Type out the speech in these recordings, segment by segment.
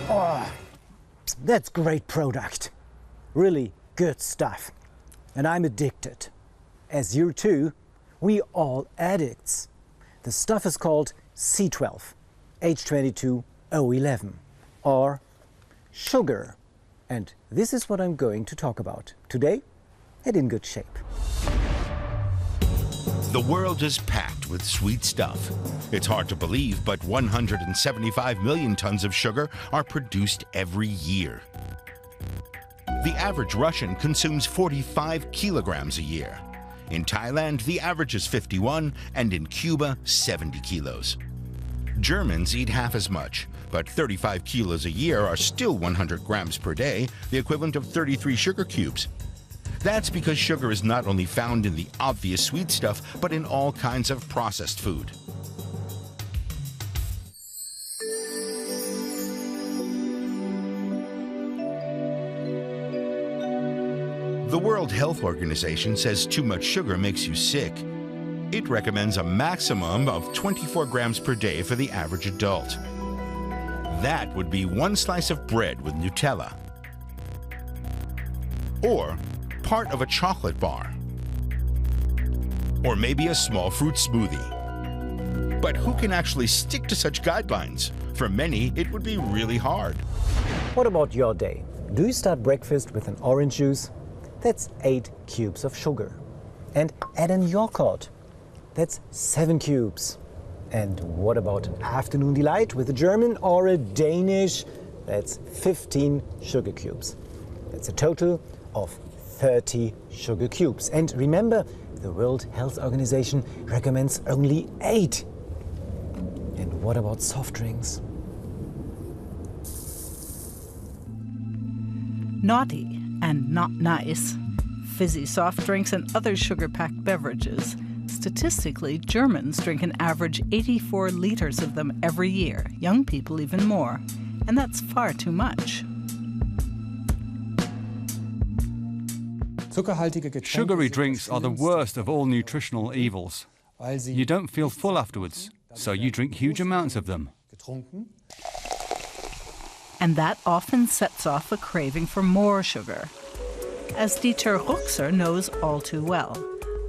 Oh, that's great product. Really good stuff. And I'm addicted. As you too, we all addicts. The stuff is called C12, H22O11, or sugar. And this is what I'm going to talk about today at In Good Shape. The world is packed with sweet stuff. It's hard to believe, but 175 million tons of sugar are produced every year. The average Russian consumes 45 kilograms a year. In Thailand, the average is 51, and in Cuba, 70 kilos. Germans eat half as much, but 35 kilos a year are still 100 grams per day, the equivalent of 33 sugar cubes. That's because sugar is not only found in the obvious sweet stuff, but in all kinds of processed food. The World Health Organization says too much sugar makes you sick. It recommends a maximum of 24 grams per day for the average adult. That would be one slice of bread with Nutella, or part of a chocolate bar, or maybe a small fruit smoothie. But who can actually stick to such guidelines? For many, it would be really hard. What about your day? Do you start breakfast with an orange juice? That's 8 cubes of sugar. And add in yogurt. That's 7 cubes. And what about an afternoon delight with a German or a Danish? That's 15 sugar cubes. That's a total of 30 sugar cubes. And remember, the World Health Organization recommends only 8. And what about soft drinks? Naughty and not nice. Fizzy soft drinks and other sugar-packed beverages. Statistically, Germans drink an average 84 liters of them every year, young people even more. And that's far too much. Sugary drinks are the worst of all nutritional evils. You don't feel full afterwards, so you drink huge amounts of them. And that often sets off a craving for more sugar. As Dieter Ruxer knows all too well.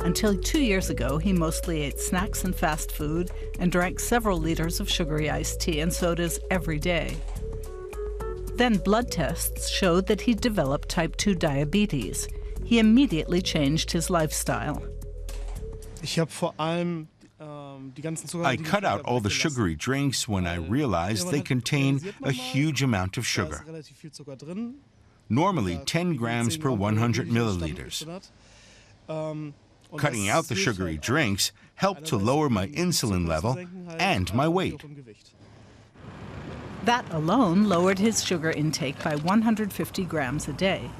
Until 2 years ago, he mostly ate snacks and fast food and drank several liters of sugary iced tea and sodas every day. Then blood tests showed that he'd developed type 2 diabetes. He immediately changed his lifestyle. I cut out all the sugary drinks when I realized they contain a huge amount of sugar. Normally 10 grams per 100 milliliters. Cutting out the sugary drinks helped to lower my insulin level and my weight. That alone lowered his sugar intake by 150 grams a day.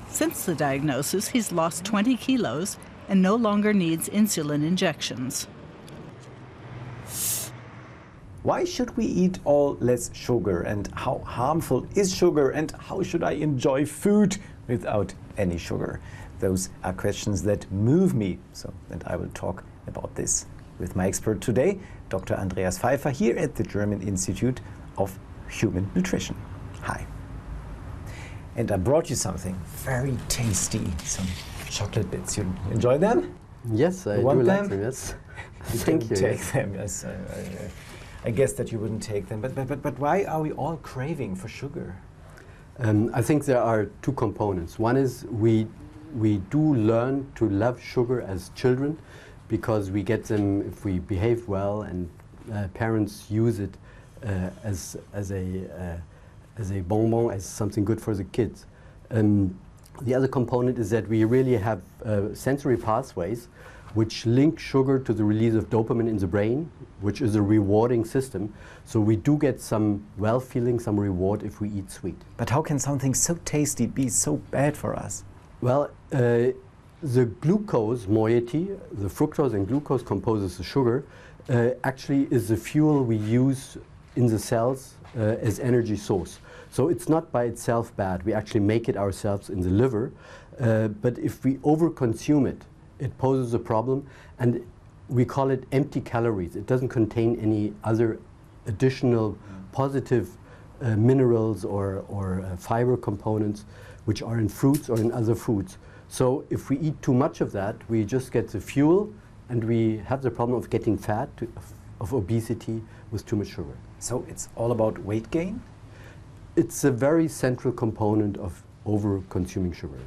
Since the diagnosis, he's lost 20 kilos and no longer needs insulin injections. Why should we eat all less sugar, and how harmful is sugar, and how should I enjoy food without any sugar? Those are questions that move me, and I will talk about this with my expert today, Dr. Andreas Pfeiffer, here at the German Institute of Human Nutrition. Hi. And I brought you something very tasty, some chocolate bits. You enjoy them? Yes, I do like them, yes. Thank you. Take them, yes. I guess that you wouldn't take them, but why are we all craving for sugar? I think there are two components. One is we do learn to love sugar as children because we get them if we behave well, and parents use it as a bonbon, as something good for the kids. The other component is that we really have sensory pathways which link sugar to the release of dopamine in the brain, which is a rewarding system. So we do get some well-feeling, some reward if we eat sweet. But how can something so tasty be so bad for us? Well, the glucose moiety, the fructose and glucose composes the sugar, actually is the fuel we use in the cells as energy source. So it's not by itself bad. We actually make it ourselves in the liver. But if we overconsume it, it poses a problem, and we call it empty calories. It doesn't contain any other additional positive minerals or fiber components which are in fruits or in other foods. So if we eat too much of that, we just get the fuel and we have the problem of getting fat, of obesity with too much sugar. So it's all about weight gain? It's a very central component of over-consuming sugar.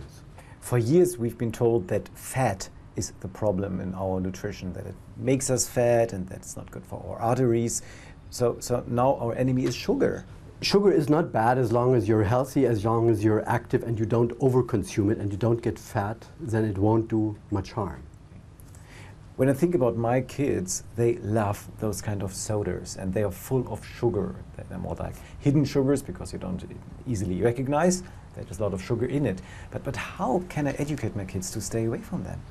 For years we've been told that fat is the problem in our nutrition, that it makes us fat and that it's not good for our arteries. So now our enemy is sugar. Sugar is not bad as long as you're healthy, as long as you're active and you don't overconsume it and you don't get fat, then it won't do much harm. When I think about my kids, they love those kind of sodas and they are full of sugar. They're more like hidden sugars because you don't easily recognize. There's a lot of sugar in it. But how can I educate my kids to stay away from them?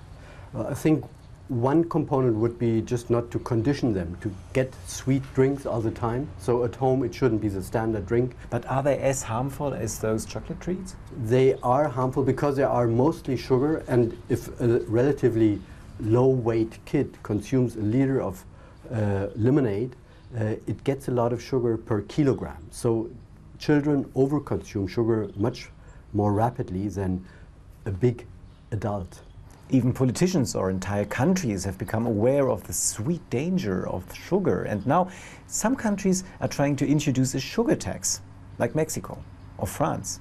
Well, I think one component would be just not to condition them to get sweet drinks all the time. So at home it shouldn't be the standard drink. But are they as harmful as those chocolate treats? They are harmful because they are mostly sugar, and if a relatively low-weight kid consumes a liter of lemonade, it gets a lot of sugar per kilogram. So children overconsume sugar much more rapidly than a big adult. Even politicians or entire countries have become aware of the sweet danger of sugar, and now some countries are trying to introduce a sugar tax, like Mexico or France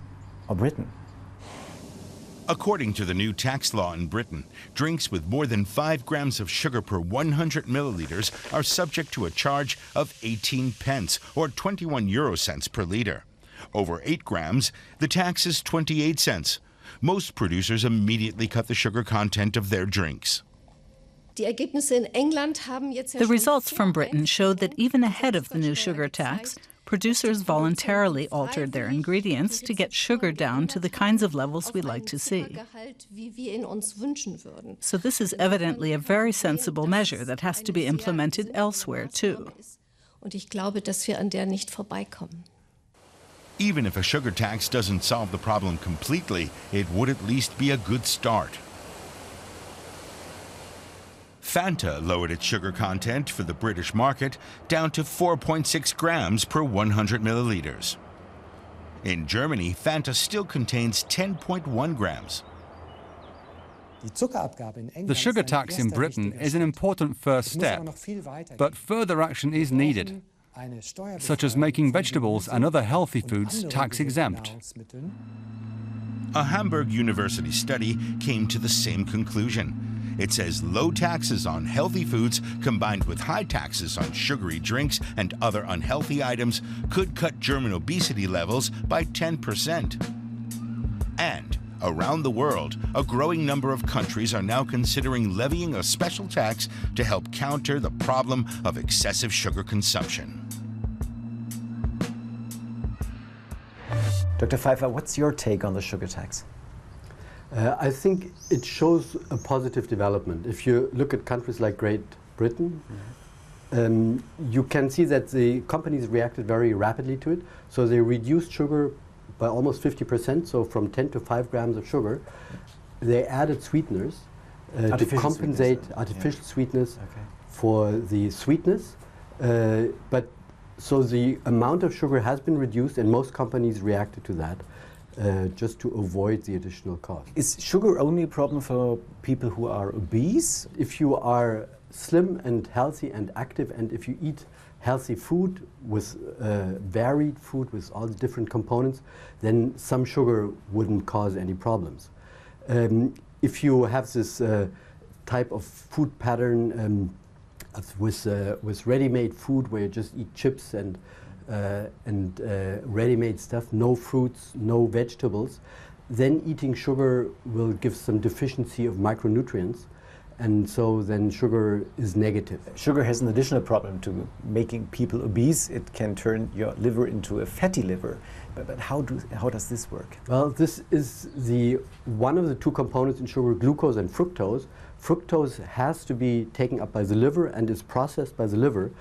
or Britain. According to the new tax law in Britain, drinks with more than 5 grams of sugar per 100 milliliters are subject to a charge of 18 pence or 21 euro cents per liter. Over 8 grams, the tax is 28 cents. Most producers immediately cut the sugar content of their drinks. The results from Britain showed that even ahead of the new sugar tax, producers voluntarily altered their ingredients to get sugar down to the kinds of levels we like to see. So this is evidently a very sensible measure that has to be implemented elsewhere too. Even if a sugar tax doesn't solve the problem completely, it would at least be a good start. Fanta lowered its sugar content for the British market down to 4.6 grams per 100 milliliters. In Germany, Fanta still contains 10.1 grams. The sugar tax in Britain is an important first step, but further action is needed, such as making vegetables and other healthy foods tax-exempt. A Hamburg University study came to the same conclusion. It says low taxes on healthy foods combined with high taxes on sugary drinks and other unhealthy items could cut German obesity levels by 10%. And around the world, a growing number of countries are now considering levying a special tax to help counter the problem of excessive sugar consumption. Dr. Pfeiffer, what's your take on the sugar tax? I think it shows a positive development. If you look at countries like Great Britain, you can see that the companies reacted very rapidly to it. So they reduced sugar by almost 50%, so from 10 to 5 grams of sugar. They added sweeteners to compensate artificial sweetness for the sweetness. So the amount of sugar has been reduced, and most companies reacted to that. Just to avoid the additional cost. Is sugar only a problem for people who are obese? If you are slim and healthy and active, and if you eat healthy food with varied food with all the different components, then some sugar wouldn't cause any problems. If you have this type of food pattern with ready-made food where you just eat chips and ready-made stuff, no fruits, no vegetables, then eating sugar will give some deficiency of micronutrients, and so then sugar is negative. Sugar has an additional problem to making people obese. It can turn your liver into a fatty liver. But how does this work? Well, this is one of the two components in sugar, glucose and fructose. Fructose has to be taken up by the liver and is processed by the liver.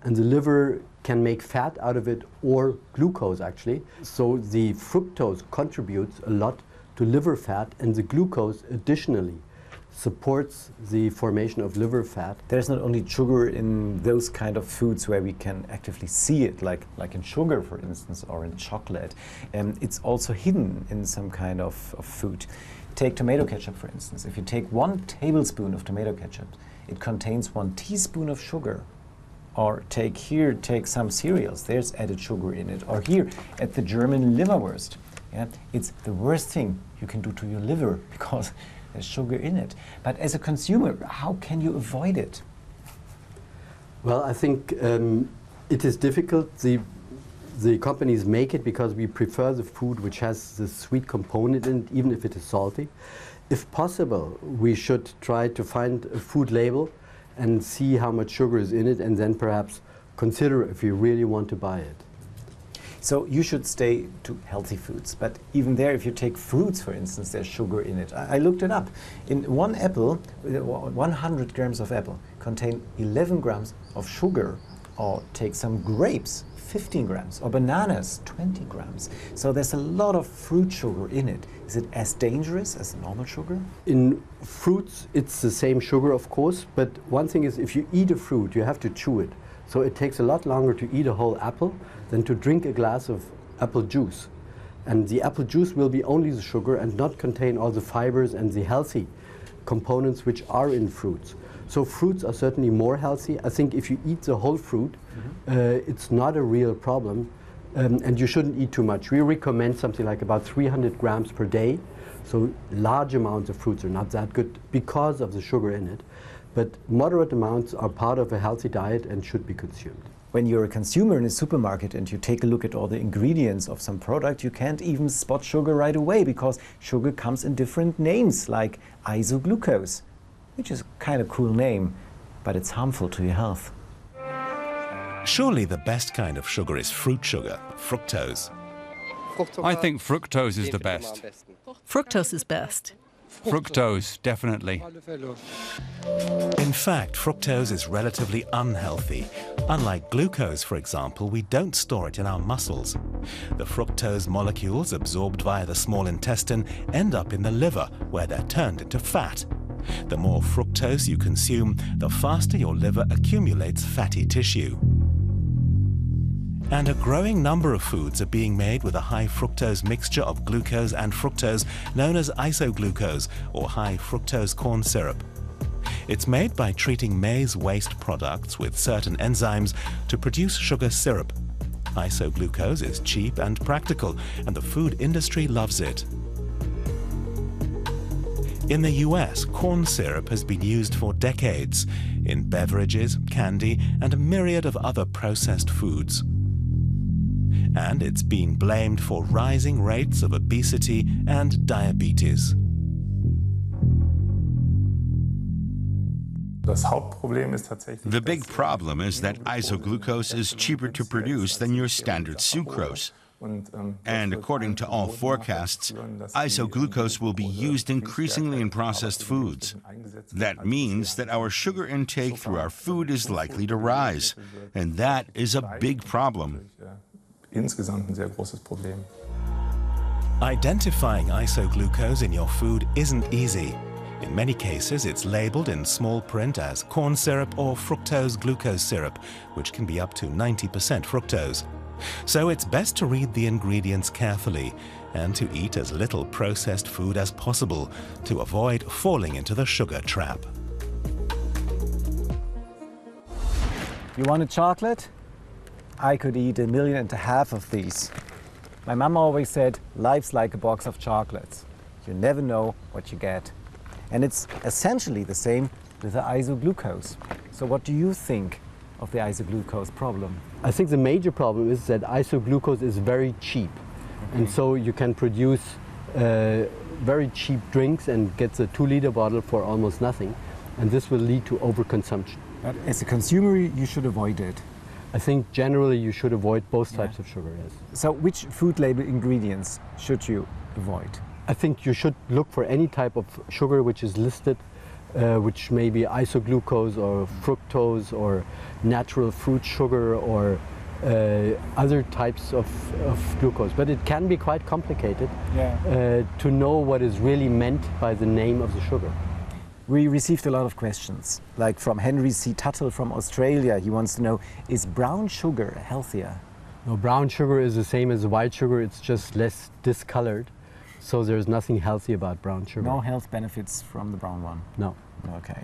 And the liver can make fat out of it, or glucose actually. So the fructose contributes a lot to liver fat, and the glucose additionally supports the formation of liver fat. There's not only sugar in those kind of foods where we can actively see it, like in sugar, for instance, or in chocolate. It's also hidden in some kind of food. Take tomato ketchup, for instance. If you take 1 tablespoon of tomato ketchup, it contains 1 teaspoon of sugar. Or take some cereals, there's added sugar in it. Or here, at the German liverwurst. Yeah, it's the worst thing you can do to your liver because there's sugar in it. But as a consumer, how can you avoid it? Well, I think it is difficult. The companies make it because we prefer the food which has the sweet component in it, even if it is salty. If possible, we should try to find a food label and see how much sugar is in it, and then perhaps consider if you really want to buy it. So you should stay to healthy foods, but even there, if you take fruits, for instance, there's sugar in it. I looked it up. In 1 apple, 100 grams of apple contain 11 grams of sugar. Or take some grapes, 15 grams, or bananas, 20 grams. So there's a lot of fruit sugar in it. Is it as dangerous as normal sugar? In fruits, it's the same sugar, of course, but one thing is if you eat a fruit, you have to chew it. So it takes a lot longer to eat a whole apple than to drink a glass of apple juice. And the apple juice will be only the sugar and not contain all the fibers and the healthy components which are in fruits. So fruits are certainly more healthy. I think if you eat the whole fruit, it's not a real problem, and you shouldn't eat too much. We recommend something like about 300 grams per day. So large amounts of fruits are not that good because of the sugar in it. But moderate amounts are part of a healthy diet and should be consumed. When you're a consumer in a supermarket and you take a look at all the ingredients of some product, you can't even spot sugar right away because sugar comes in different names, like isoglucose, which is a kind of cool name, but it's harmful to your health. Surely the best kind of sugar is fruit sugar, fructose. I think fructose is the best. Fructose is best. Fructose, definitely. In fact, fructose is relatively unhealthy. Unlike glucose, for example, we don't store it in our muscles. The fructose molecules absorbed via the small intestine end up in the liver, where they're turned into fat. The more fructose you consume, the faster your liver accumulates fatty tissue. And a growing number of foods are being made with a high fructose mixture of glucose and fructose, known as isoglucose or high fructose corn syrup. It's made by treating maize waste products with certain enzymes to produce sugar syrup. Isoglucose is cheap and practical, and the food industry loves it. In the US, corn syrup has been used for decades in beverages, candy, and a myriad of other processed foods. And it's been blamed for rising rates of obesity and diabetes. The big problem is that isoglucose is cheaper to produce than your standard sucrose. And according to all forecasts, isoglucose will be used increasingly in processed foods. That means that our sugar intake through our food is likely to rise, and that is a big problem. Identifying isoglucose in your food isn't easy. In many cases, it's labeled in small print as corn syrup or fructose glucose syrup, which can be up to 90% fructose. So it's best to read the ingredients carefully and to eat as little processed food as possible to avoid falling into the sugar trap. You want a chocolate? I could eat 1.5 million of these. My mom always said, life's like a box of chocolates. You never know what you get. And it's essentially the same with the isoglucose. So what do you think of the isoglucose problem? I think the major problem is that isoglucose is very cheap. And so you can produce very cheap drinks and get the 2-liter bottle for almost nothing. And this will lead to overconsumption. But as a consumer, you should avoid it. I think generally you should avoid both types of sugar, yes. So which food label ingredients should you avoid? I think you should look for any type of sugar which is listed, which may be isoglucose or fructose or natural fruit sugar or other types of glucose. But it can be quite complicated to know what is really meant by the name of the sugar. We received a lot of questions, like from Henry C. Tuttle from Australia. He wants to know, is brown sugar healthier? No, brown sugar is the same as white sugar, it's just less discolored. So there's nothing healthy about brown sugar. No health benefits from the brown one? No. Okay.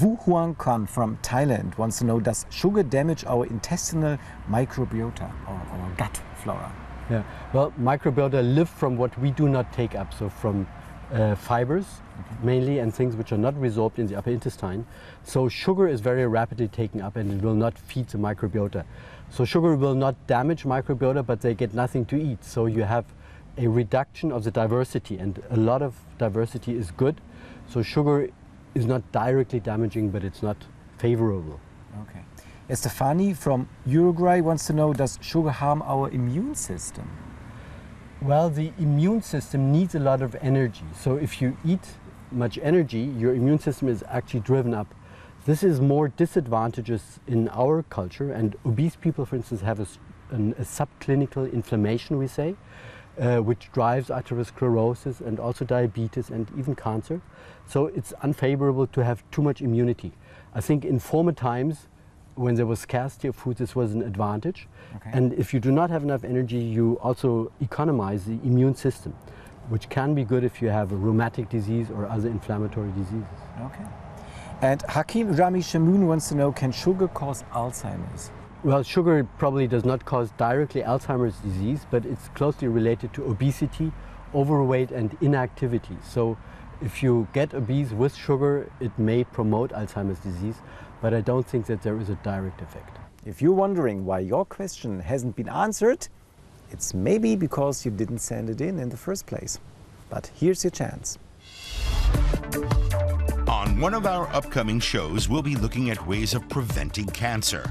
Wu Huang Kwan from Thailand wants to know, does sugar damage our intestinal microbiota or our gut flora? Yeah, well, microbiota live from what we do not take up, so from fibers mainly, and things which are not resorbed in the upper intestine. So sugar is very rapidly taken up and it will not feed the microbiota. So sugar will not damage microbiota, but they get nothing to eat. So you have a reduction of the diversity, and a lot of diversity is good. So sugar is not directly damaging, but it's not favorable. Okay. Estefani from Uruguay wants to know, does sugar harm our immune system? Well, the immune system needs a lot of energy. So if you eat much energy, your immune system is actually driven up. This is more disadvantageous in our culture, and obese people, for instance, have a subclinical inflammation, we say, which drives atherosclerosis and also diabetes and even cancer. So it's unfavorable to have too much immunity. I think in former times, when there was scarcity of food, this was an advantage. Okay. And if you do not have enough energy, you also economize the immune system, which can be good if you have a rheumatic disease or other inflammatory diseases. Okay. And Hakim Rami Shamoun wants to know, can sugar cause Alzheimer's? Well, sugar probably does not cause directly Alzheimer's disease, but it's closely related to obesity, overweight and inactivity. So if you get obese with sugar, it may promote Alzheimer's disease, but I don't think that there is a direct effect. If you're wondering why your question hasn't been answered, it's maybe because you didn't send it in the first place. But here's your chance. On one of our upcoming shows, we'll be looking at ways of preventing cancer.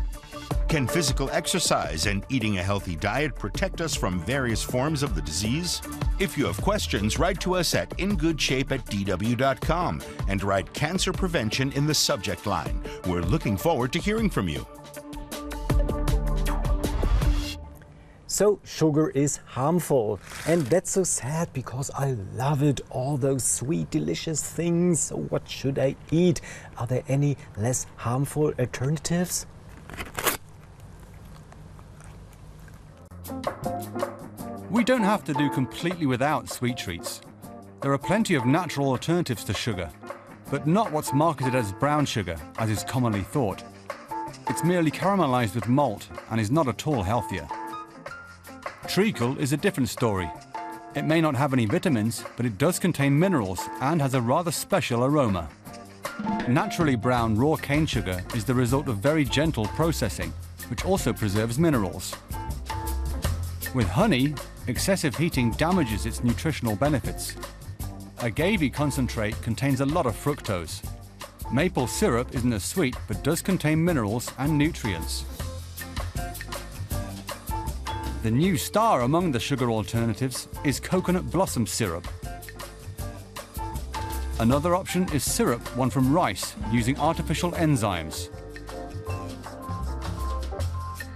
Can physical exercise and eating a healthy diet protect us from various forms of the disease? If you have questions, write to us at ingoodshape@dw.com and write cancer prevention in the subject line. We're looking forward to hearing from you. So sugar is harmful, and that's so sad because I love it, all those sweet, delicious things. So what should I eat? Are there any less harmful alternatives? We don't have to do completely without sweet treats. There are plenty of natural alternatives to sugar, but not what's marketed as brown sugar, as is commonly thought. It's merely caramelized with malt and is not at all healthier. Treacle is a different story. It may not have any vitamins, but it does contain minerals and has a rather special aroma. Naturally brown raw cane sugar is the result of very gentle processing, which also preserves minerals. With honey, excessive heating damages its nutritional benefits. Agave concentrate contains a lot of fructose. Maple syrup isn't as sweet, but does contain minerals and nutrients. The new star among the sugar alternatives is coconut blossom syrup. Another option is syrup won from rice using artificial enzymes.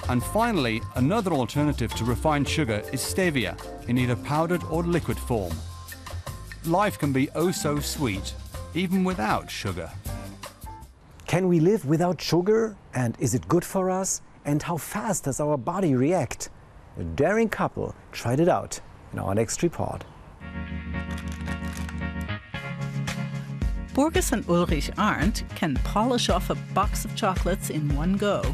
And finally, another alternative to refined sugar is stevia in either powdered or liquid form. Life can be oh so sweet, even without sugar. Can we live without sugar? And is it good for us? And how fast does our body react? A daring couple tried it out in our next report. Borges and Ulrich Arndt can polish off a box of chocolates in one go.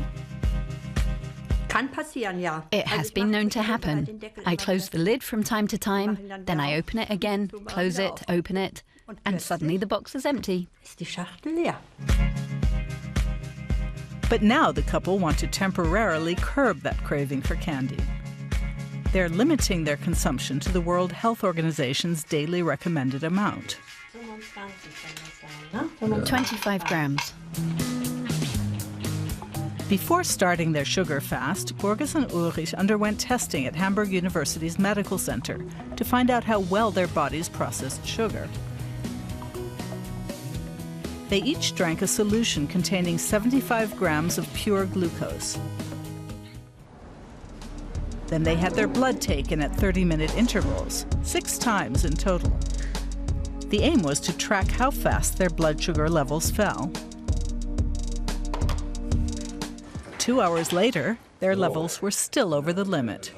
It has been known to happen. I close the lid from time to time, then I open it again, close it, open it, and suddenly the box is empty. But now the couple want to temporarily curb that craving for candy. They're limiting their consumption to the World Health Organization's daily recommended amount. 25 grams. Before starting their sugar fast, Borges and Ulrich underwent testing at Hamburg University's Medical Center to find out how well their bodies processed sugar. They each drank a solution containing 75 grams of pure glucose. Then they had their blood taken at 30-minute intervals, 6 times in total. The aim was to track how fast their blood sugar levels fell. 2 hours later, their levels were still over the limit.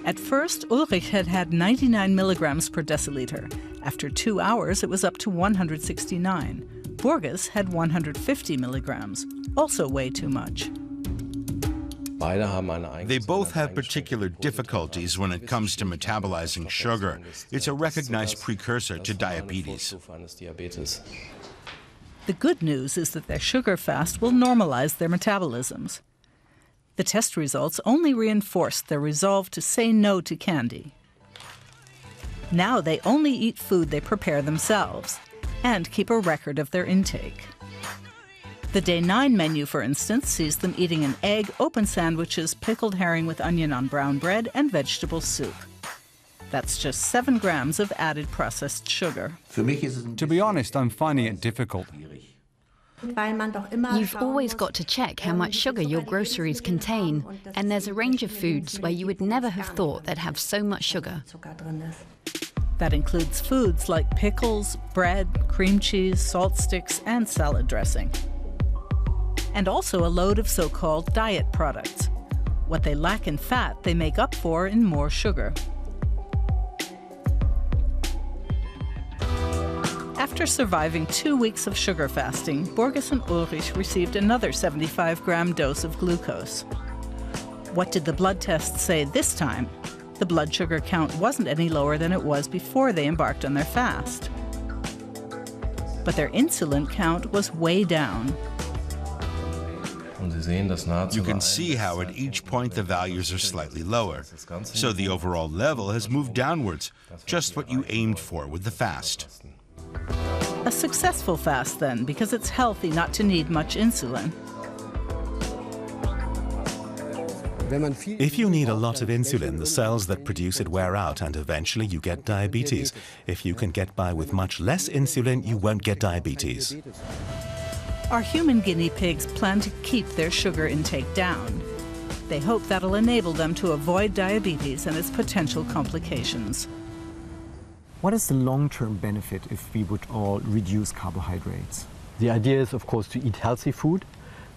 At first, Ulrich had had 99 milligrams per deciliter. After 2 hours, it was up to 169. Borges had 150 milligrams, also way too much. They both have particular difficulties when it comes to metabolizing sugar. It's a recognized precursor to diabetes. The good news is that their sugar fast will normalize their metabolisms. The test results only reinforced their resolve to say no to candy. Now they only eat food they prepare themselves and keep a record of their intake. The Day 9 menu, for instance, sees them eating an egg, open sandwiches, pickled herring with onion on brown bread, and vegetable soup. That's just 7 grams of added processed sugar. To be honest, I'm finding it difficult. You've always got to check how much sugar your groceries contain, and there's a range of foods where you would never have thought they'd have so much sugar. That includes foods like pickles, bread, cream cheese, salt sticks, and salad dressing. And also a load of so-called diet products. What they lack in fat, they make up for in more sugar. After surviving 2 weeks of sugar fasting, Borges and Ulrich received another 75-gram dose of glucose. What did the blood tests say this time? The blood sugar count wasn't any lower than it was before they embarked on their fast. But their insulin count was way down. You can see how at each point the values are slightly lower. So the overall level has moved downwards, just what you aimed for with the fast. A successful fast then, because it's healthy not to need much insulin. If you need a lot of insulin, the cells that produce it wear out and eventually you get diabetes. If you can get by with much less insulin, you won't get diabetes. Our human guinea pigs plan to keep their sugar intake down. They hope that'll enable them to avoid diabetes and its potential complications. What is the long-term benefit if we would all reduce carbohydrates? The idea is, of course, to eat healthy food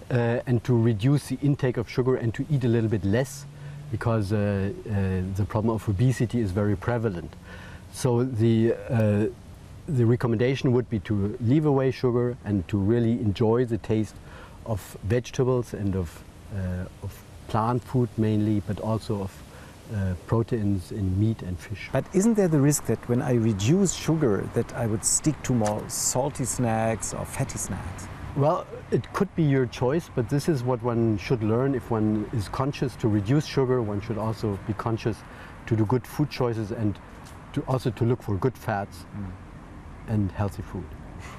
and to reduce the intake of sugar and to eat a little bit less, because the problem of obesity is very prevalent. So the recommendation would be to leave away sugar and to really enjoy the taste of vegetables and of plant food mainly, but also of proteins in meat and fish. But isn't there the risk that when I reduce sugar that I would stick to more salty snacks or fatty snacks? Well, it could be your choice, but this is what one should learn. If one is conscious to reduce sugar, one should also be conscious to do good food choices and to look for good fats and healthy food.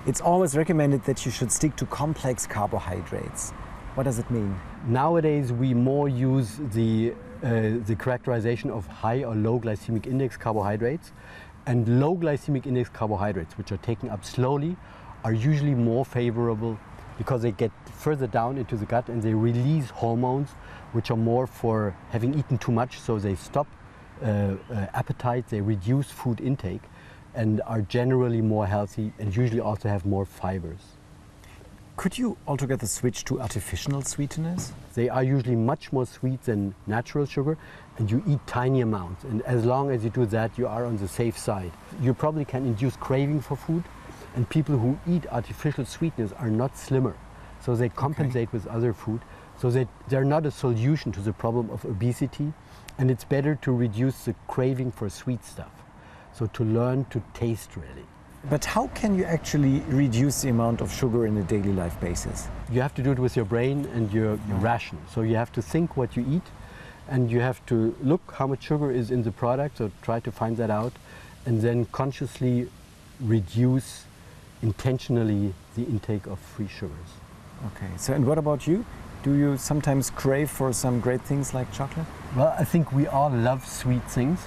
It's always recommended that you should stick to complex carbohydrates. What does it mean? Nowadays we more use the characterization of high or low glycemic index carbohydrates, and low glycemic index carbohydrates, which are taken up slowly, are usually more favorable because they get further down into the gut and they release hormones which are more for having eaten too much, so they stop appetite, they reduce food intake and are generally more healthy and usually also have more fibers. Could you altogether switch to artificial sweeteners? They are usually much more sweet than natural sugar, and you eat tiny amounts. And as long as you do that, you are on the safe side. You probably can induce craving for food, and people who eat artificial sweeteners are not slimmer. So they compensate with other food. So they're not a solution to the problem of obesity, and it's better to reduce the craving for sweet stuff. So to learn to taste really. But how can you actually reduce the amount of sugar in a daily life basis? You have to do it with your brain and your ration. So you have to think what you eat, and you have to look how much sugar is in the product, so try to find that out, and then consciously reduce intentionally the intake of free sugars. Okay, so and what about you? Do you sometimes crave for some great things like chocolate? Well, I think we all love sweet things,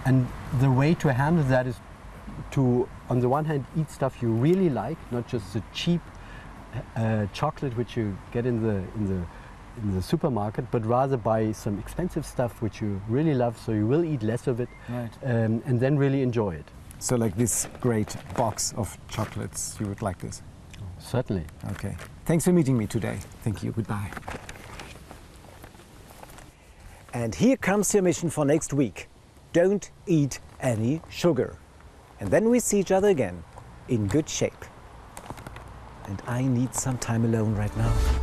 and the way to handle that is to, on the one hand, eat stuff you really like, not just the cheap chocolate which you get in the supermarket, but rather buy some expensive stuff which you really love, so you will eat less of it, and then really enjoy it. So like this great box of chocolates, you would like this? Certainly. Okay. Thanks for meeting me today. Thank you. Goodbye. And here comes your mission for next week. Don't eat any sugar. And then we see each other again in good shape. And I need some time alone right now.